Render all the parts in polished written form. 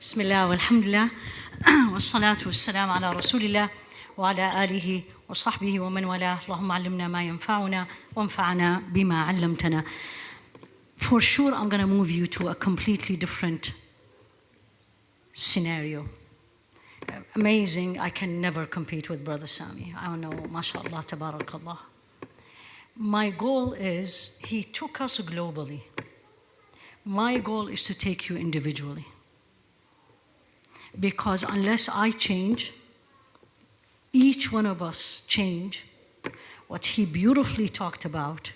بسم الله والحمد لله والصلاة والسلام على رسول الله وعلى آله وصحبه ومن والاه. اللهم علمنا ما ينفعنا وانفعنا بما علمتنا. For sure, I'm going to move you to a completely different scenario. Amazing. I can never compete with Brother Sami. I don't know, mashallah, tabarakallah. My goal is, he took us globally. My goal is to take you individually. Because unless I change, each one of us change, what he beautifully talked about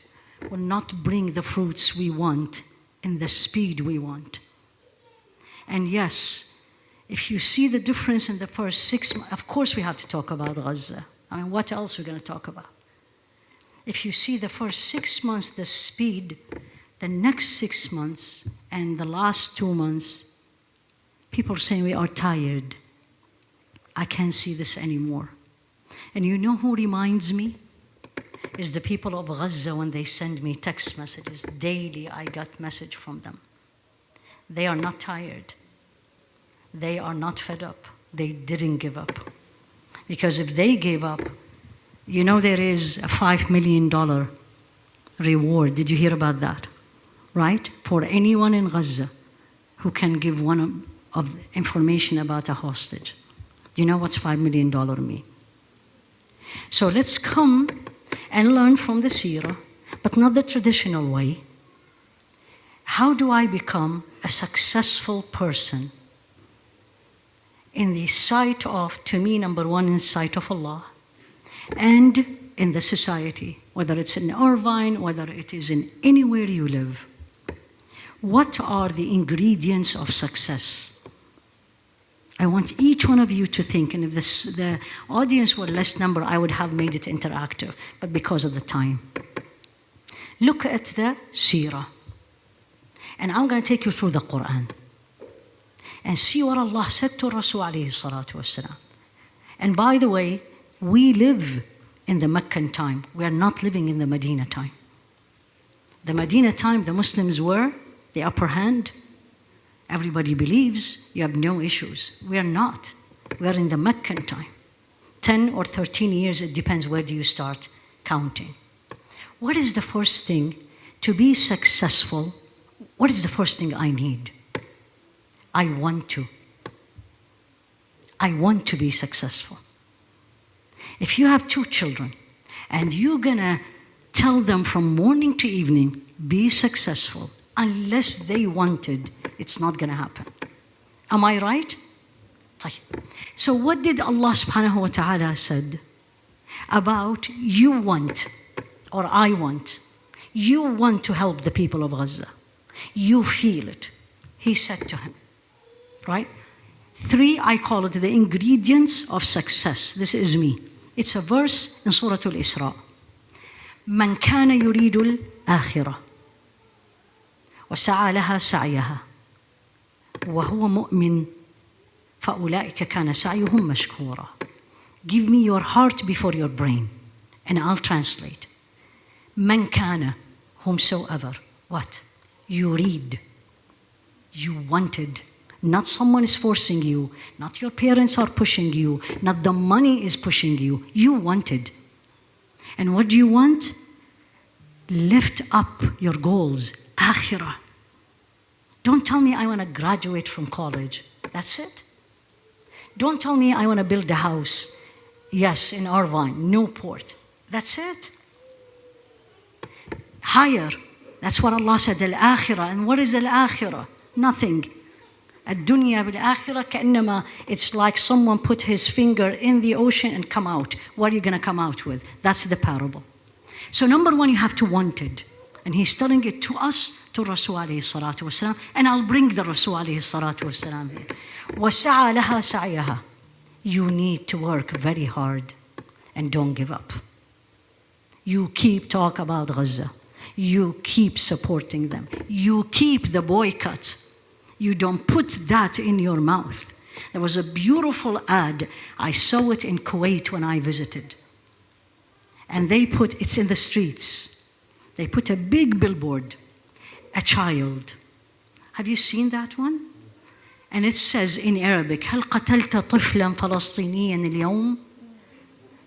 will not bring the fruits we want in the speed we want. And yes, if you see the difference in the first 6 months, of course we have to talk about Gaza. I mean, what else are we going to talk about? If you see the first 6 months, the speed, the next 6 months and the last 2 months, people are saying we are tired. I can't see this anymore. And you know who reminds me? Is the people of Gaza when they send me text messages. Daily I got message from them. They are not tired. They are not fed up. They didn't give up. Because if they gave up, you know there is a $5 million reward. Did you hear about that? Right? For anyone in Gaza who can give one of information about a hostage. Do you know what's $5 million mean? So let's come and learn from the seerah, but not the traditional way. How do I become a successful person in the sight of, to me, number one, in the sight of Allah, and in the society, whether it's in Irvine, whether it is in anywhere you live? What are the ingredients of success? I want each one of you to think, and if the audience were less number, I would have made it interactive, but because of the time. Look at the seerah. And I'm going to take you through the Quran. And see what Allah said to Rasul alayhi salatu wasalam. And by the way, we live in the Meccan time. We are not living in the Medina time. The Medina time, the Muslims were the upper hand. Everybody believes you have no issues. We are not. We are in the Meccan time. 10 or 13 years, it depends where do you start counting. What is the first thing to be successful? What is the first thing I need? I want to. I want to be successful. If you have 2 children and you're gonna tell them from morning to evening, be successful, unless they wanted, it's not going to happen. Am I right? So what did Allah subhanahu wa ta'ala said about you want, or I want? You want to help the people of Gaza. You feel it. He said to him, right? 3, I call it the ingredients of success. This is me. It's a verse in Surah Al-Isra. من كان يريد الآخرة وسعى لها سعيها وهو مؤمن فأولئك كان سعيهم مشكورا. Give me your heart before your brain, and I'll translate. من كان, whomsoever, what? You read. You wanted. Not someone is forcing you. Not your parents are pushing you. Not the money is pushing you. You wanted. And what do you want? Lift up your goals. Akhirah. Don't tell me I want to graduate from college. That's it. Don't tell me I want to build a house. Yes, in Irvine, Newport. That's it. Higher. That's what Allah said, al-akhirah. And what is al-akhirah? Nothing. Ad-dunya bil-akhirah ka'annama, it's like someone put his finger in the ocean and come out. What are you going to come out with? That's the parable. So number one, you have to want it. And he's telling it to us, to Rasul alayhi salatu wasalam, and I'll bring the Rasul alayhi salatu wasalam here. وَسَعَى لَهَا سَعْيَهَا. You need to work very hard and don't give up. You keep talk about Gaza. You keep supporting them. You keep the boycott. You don't put that in your mouth. There was a beautiful ad. I saw it in Kuwait when I visited. And they put, it's in the streets. They put a big billboard, a child. Have you seen that one? And it says in Arabic, هل قتلت طفلا فلسطينيا اليوم?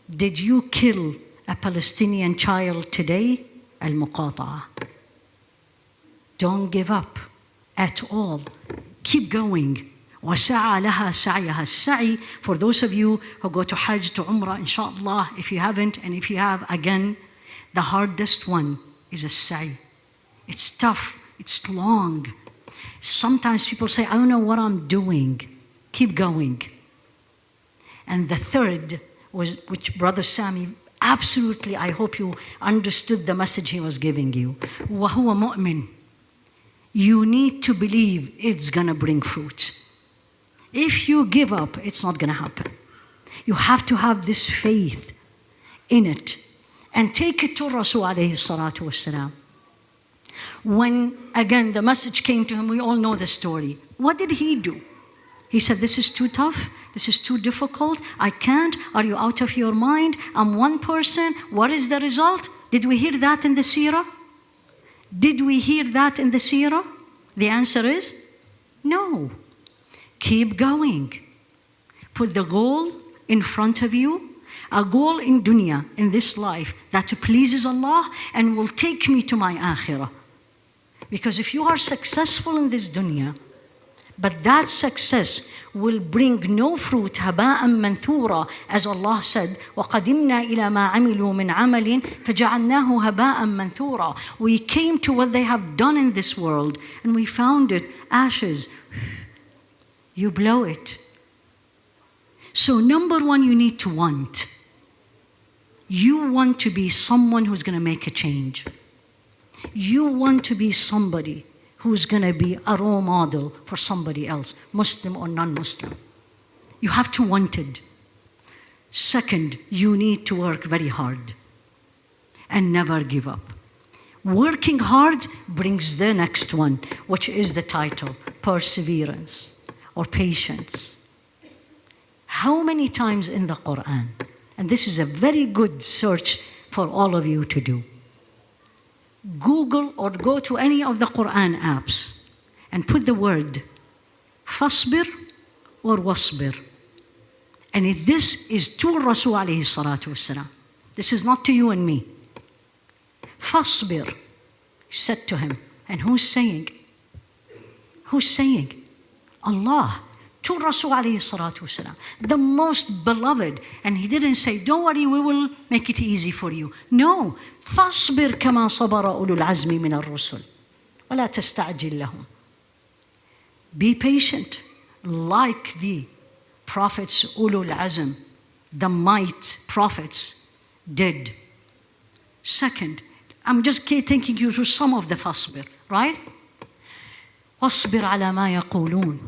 Did you kill a Palestinian child today? المقاطعة. Don't give up at all. Keep going. وسعى لها سعيها. السعي, for those of you who go to Hajj, to Umrah, inshallah, if you haven't, and if you have, again, the hardest one is a sa'i. It's tough, it's long. Sometimes people say, I don't know what I'm doing. Keep going. And the third was, which Brother Sami, absolutely, I hope you understood the message he was giving you. وَهُوَ مُؤْمِن. You need to believe it's going to bring fruit. If you give up, it's not going to happen. You have to have this faith in it and take it to Rasul alayhi salatu wasalam. When, again, the message came to him, we all know the story. What did he do? He said, this is too tough. This is too difficult. I can't. Are you out of your mind? I'm one person. What is the result? Did we hear that in the seerah? Did we hear that in the seerah? The answer is no. Keep going. Put the goal in front of you, a goal in dunya, in this life, that pleases Allah and will take me to my akhirah. Because if you are successful in this dunya, but that success will bring no fruit, هَبَاءً مَنْثُورًا, as Allah said, وَقَدِمْنَا إِلَى مَا عَمِلُوا مِنْ عَمَلٍ فَجَعَلْنَاهُ هَبَاءً مَنْثُورًا. We came to what they have done in this world, and we found it ashes. You blow it. So number one, you need to want. You want to be someone who's going to make a change. You want to be somebody who's going to be a role model for somebody else, Muslim or non-Muslim. You have to want it. Second, you need to work very hard and never give up. Working hard brings the next one, which is the title, perseverance or patience. How many times in the Quran, and this is a very good search for all of you to do, Google or go to any of the Quran apps and put the word fasbir or wasbir. And this is to Rasul alayhi salatu wasalam. This is not to you and me. Fasbir, he said to him. And who's saying? Who's saying? Allah. To Rasul alayhi salatu wasalam, the most beloved. And he didn't say, don't worry, we will make it easy for you. No. فاصبر كما صبر أولو العزم من الرسل ولا تستعجل لهم. Be patient like the prophets ulul azm, the might prophets did. Second, I'm just taking you through some of the fasbir, right? واصبر على ما يقولون.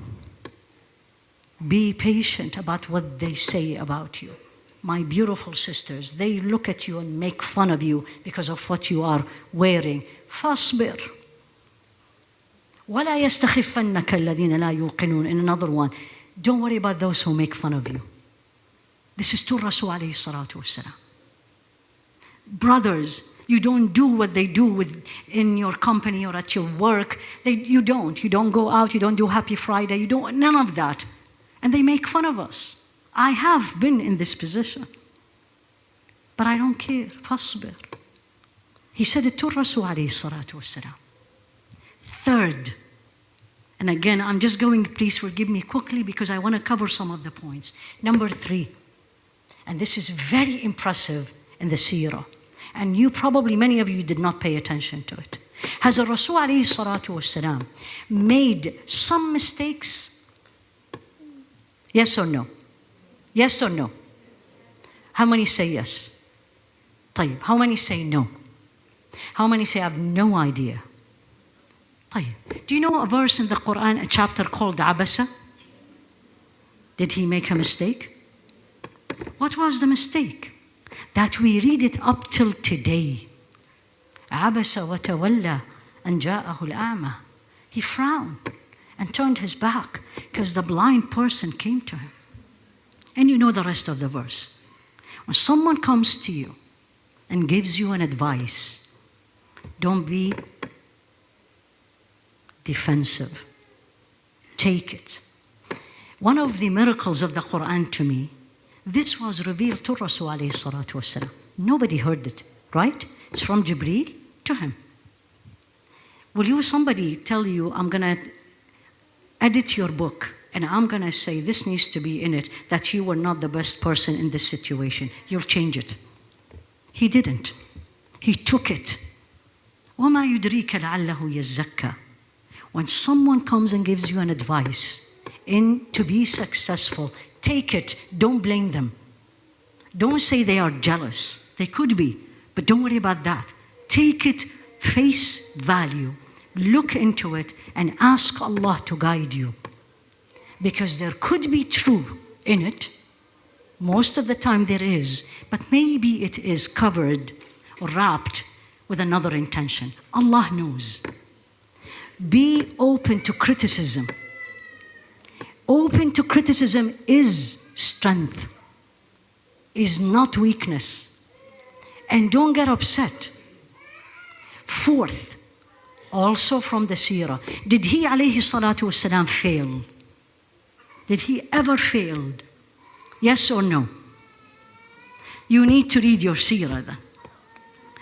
Be patient about what they say about you. My beautiful sisters, they look at you and make fun of you because of what you are wearing. فاصبر. ولا يستخفنك الذين لا يوقنون. In another one, don't worry about those who make fun of you. This is to Rasul alayhi salatu wasalam. Brothers, you don't do what they do in your company or at your work. You don't go out, you don't do Happy Friday, you don't, none of that. And they make fun of us. I have been in this position. But I don't care. فاصبر. He said it to Rasul alayhi salatu wasalam. Third, and again, I'm just going, please forgive me quickly because I want to cover some of the points. Number 3, and this is very impressive in the seerah, and you probably, many of you did not pay attention to it. Has Rasul alayhi salatu wasalam made some mistakes? Yes or no? Yes or no? How many say yes? طيب. How many say no? How many say I have no idea? طيب. Do you know a verse in the Quran, a chapter called Abasa? Did he make a mistake? What was the mistake? That we read it up till today. عبس وتولى أن جاءه الأعمى. He frowned and turned his back because the blind person came to him. And you know the rest of the verse. When someone comes to you and gives you an advice, don't be defensive. Take it. One of the miracles of the Quran to me, this was revealed to Rasul SAW. Nobody heard it, right? It's from Jibreel to him. Will somebody tell you, I'm going to edit your book and I'm going to say this needs to be in it, that you were not the best person in this situation. You'll change it. He didn't. He took it. وَمَا يُدْرِيكَ لَعَلَّهُ يَزَّكَّى. When someone comes and gives you an advice to be successful, take it. Don't blame them. Don't say they are jealous. They could be, but don't worry about that. Take it face value. Look into it and ask Allah to guide you. Because there could be truth in it. Most of the time there is, but maybe it is covered or wrapped with another intention. Allah knows. Be open to criticism. Open to criticism is strength, is not weakness. And don't get upset. Fourth, also from the seerah, did he alayhi salatu wasalam fail? Did he ever fail? Yes or no? You need to read your seerah then.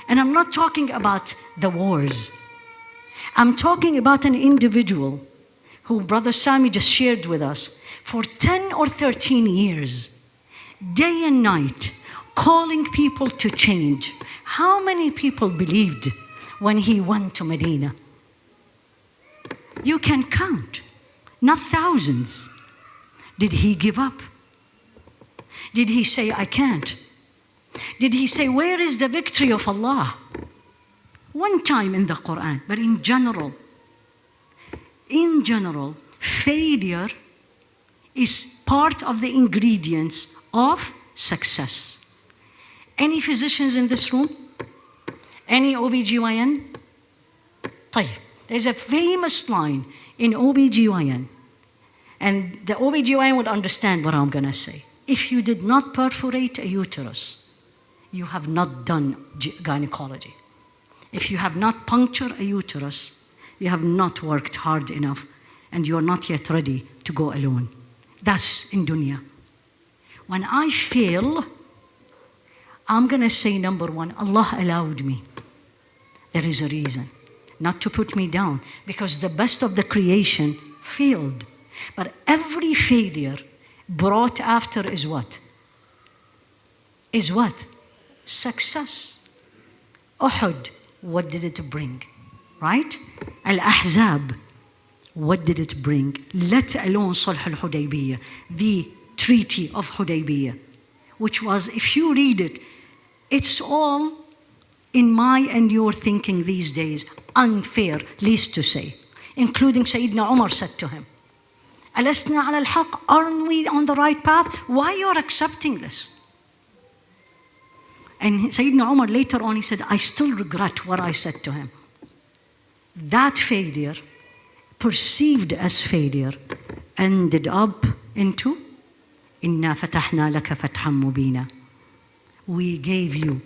And I'm not talking about the wars. I'm talking about an individual who Brother Sami just shared with us for 10 or 13 years, day and night, calling people to change. How many people believed when he went to Medina? You can count, not thousands. Did he give up? Did he say, I can't? Did he say, where is the victory of Allah? One time in the Quran, but in general, failure is part of the ingredients of success. Any physicians in this room? Any OBGYN? طيب. There's a famous line in OBGYN, and the OBGYN would understand what I'm going to say. If you did not perforate a uterus, you have not done gynecology. If you have not punctured a uterus, you have not worked hard enough, and you're not yet ready to go alone. That's in dunya. When I fail, I'm going to say, number one, Allah allowed me. There is a reason. Not to put me down, because the best of the creation failed. But every failure brought after is what? Is what? Success. Uhud, what did it bring? Right? Al-Ahzab, what did it bring? Let alone Sulh al-Hudaybiyah, the Treaty of Hudaybiyah, which was, if you read it, it's all, in my and your thinking these days, unfair, least to say. Including Sayyidina Umar said to him, Alasna ala al-haq, aren't we on the right path? Why you're accepting this? And Sayyidina Umar later on, he said, I still regret what I said to him. That failure, perceived as failure, ended up into Inna fatahna laka fatham mubina. We gave you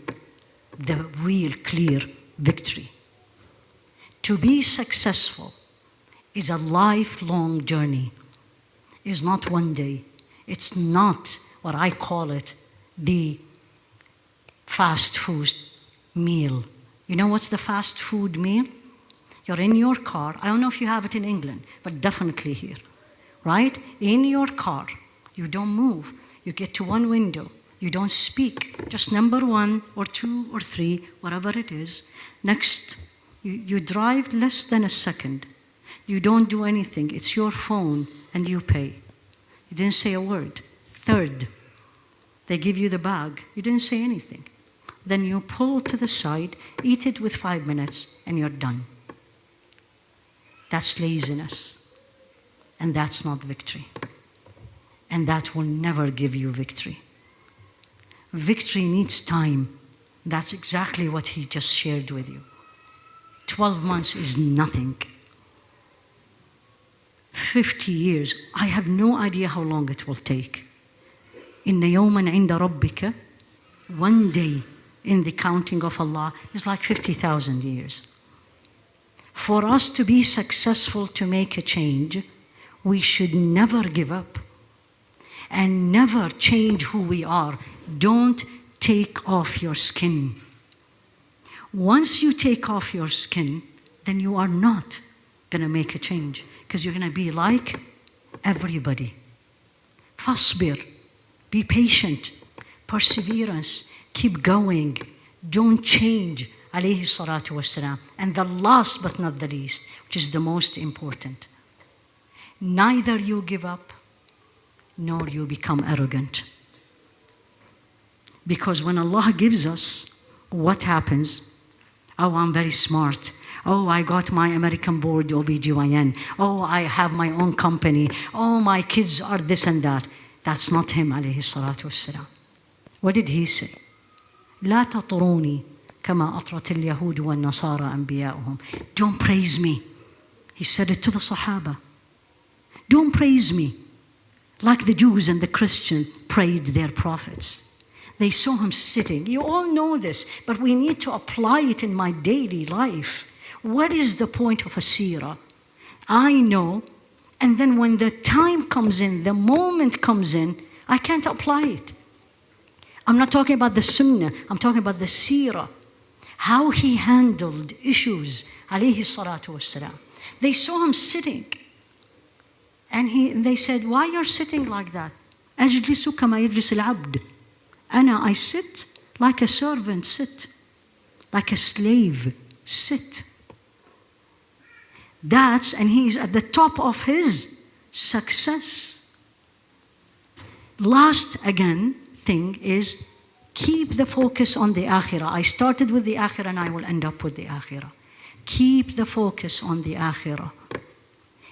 the real clear victory. To be successful is a lifelong journey. It's not one day. It's not what I call it, the fast food meal. You know what's the fast food meal? You're in your car. I don't know if you have it in England, but definitely here, right? In your car, you don't move. You get to one window. You don't speak. Just number 1 or 2 or 3, whatever it is. Next, you drive less than a second. You don't do anything. It's your phone and you pay. You didn't say a word. Third, they give you the bag. You didn't say anything. Then you pull to the side, eat it with 5 minutes, and you're done. That's laziness. And that's not victory. And that will never give you victory. Victory needs time. That's exactly what he just shared with you. 12 months is nothing. 50 years, I have no idea how long it will take. Inna yawman inda rabbika, one day in the counting of Allah is like 50,000 years. For us to be successful to make a change, we should never give up. and never change who we are. Don't take off your skin. Once you take off your skin, then you are not going to make a change, because you're going to be like everybody. Fasbir, be patient, perseverance, keep going, don't change, alayhi salatu wassalam. And the last but not the least, which is the most important, neither you give up nor you become arrogant. Because when Allah gives us, what happens? Oh, I'm very smart. Oh, I got my American board OBGYN. Oh, I have my own company. Oh, my kids are this and that. That's not him, alayhi salatu wassalam. What did he say? لا تطروني كما أطرت اليهود والنصارى أنبياؤهم. Don't praise me. He said it to the Sahaba. Don't praise me like the Jews and the Christians praised their prophets. They saw him sitting. You all know this, but we need to apply it in my daily life. What is the point of a seerah? I know, and then when the time comes in, the moment comes in, I can't apply it. I'm not talking about the sunnah, I'm talking about the seerah. How he handled issues, alayhi salatu wassalam. They saw him sitting, and they said, why you're sitting like that? أجلس كما يجلس العبد. I sit like a servant sit, like a slave sit. And he's at the top of his success. Last, again, thing is keep the focus on the akhirah. I started with the akhirah and I will end up with the akhirah. Keep the focus on the akhirah.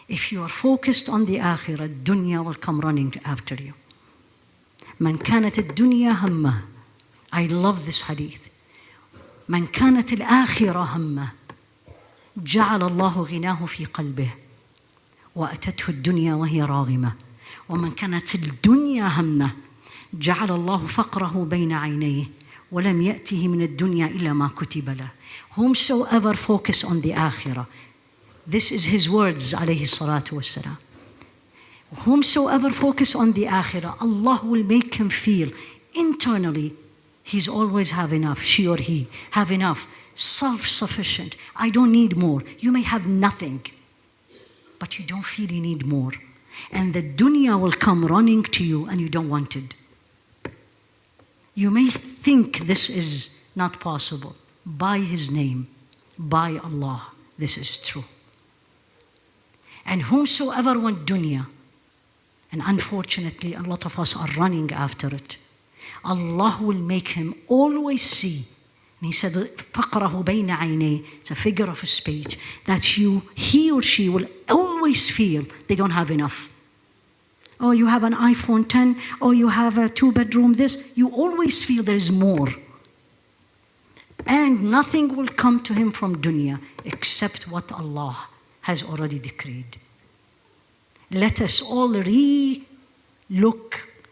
If you are focused on the akhirah, dunya will come running after you. من كانت الدنيا همه. I love this hadith. من كانت الآخرة همه جعل الله غناه في قلبه وأتته الدنيا وهي راغمة ومن كانت الدنيا همه جعل الله فقره بين عينيه ولم يأته من الدنيا إلا ما كتب له. Whomsoever focus on the akhirah. This is his words, alayhi salatu wassalam. Whomsoever focus on the akhirah, Allah will make him feel internally he's always have enough, she or he have enough, self-sufficient. I don't need more. You may have nothing, but you don't feel you need more. And the dunya will come running to you and you don't want it. You may think this is not possible. By His name, by Allah, this is true. And whomsoever want dunya, and unfortunately, a lot of us are running after it. Allah will make him always see. And He said, فَقْرَهُ بَيْنَ عَيْنَيْهِ. It's a figure of speech. That he or she will always feel they don't have enough. Oh, you have an iPhone 10. Oh, you have a 2-bedroom this. You always feel there is more. And nothing will come to him from dunya except what Allah has already decreed. Let us all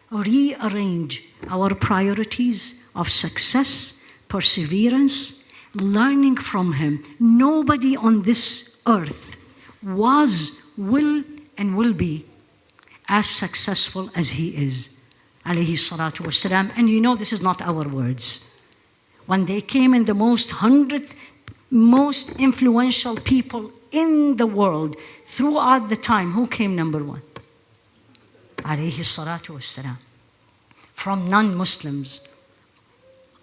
rearrange our priorities of success, perseverance, learning from Him. Nobody on this earth was, will, and will be as successful as he is. Alayhi salatu wassalam. And you know this is not our words. When they came in, the most influential people in the world throughout the time, who came number one? Alayhi salatu wassalam. From non-Muslims,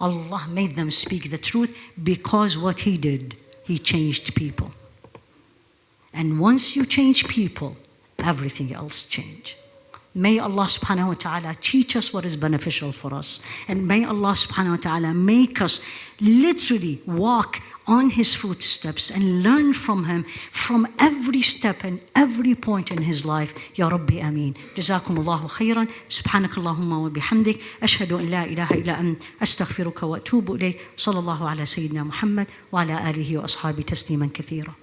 Allah made them speak the truth because what He did, He changed people. And once you change people, everything else change. May Allah subhanahu wa ta'ala teach us what is beneficial for us. And may Allah subhanahu wa ta'ala make us literally walk on His footsteps and learn from Him from every step and every point in His life. Ya Rabbi Ameen. Jazakum Allahu khairan. Subhanak Allahumma wa bihamdik. Ashhadu an la ilaha illa ant. Astaghfiruka wa atubu ilayk. Sallallahu ala Sayyidina Muhammad wa ala alihi wa ashabi tasliman kathira.